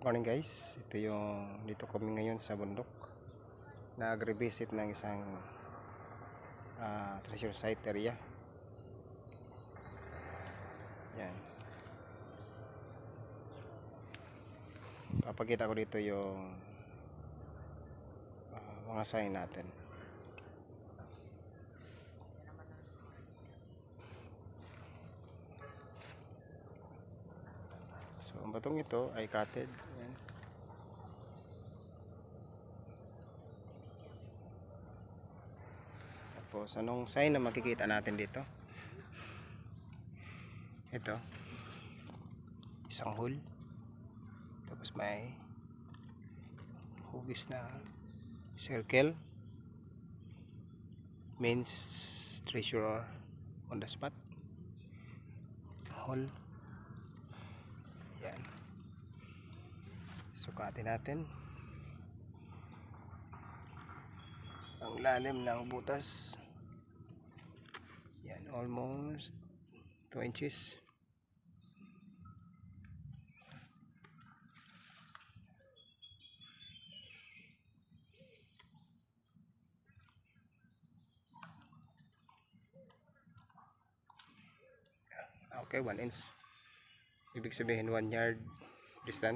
Morning guys, ito yung dito kami ngayon sa bundok. Nag-revisit ng isang treasure site area. Yan. Papakita ko dito yung mga sign natin. So ang batong ito ay cutted. Yan. Tapos anong sign na makikita natin dito? Ito, isang hole. Tapos may hugis na circle, means treasure on the spot. Hole. Yan. Sukatin natin ang lalim ng butas. Yan, almost 2 inches. Okay, 1 inch. Ibig sabihin 1 yard distance.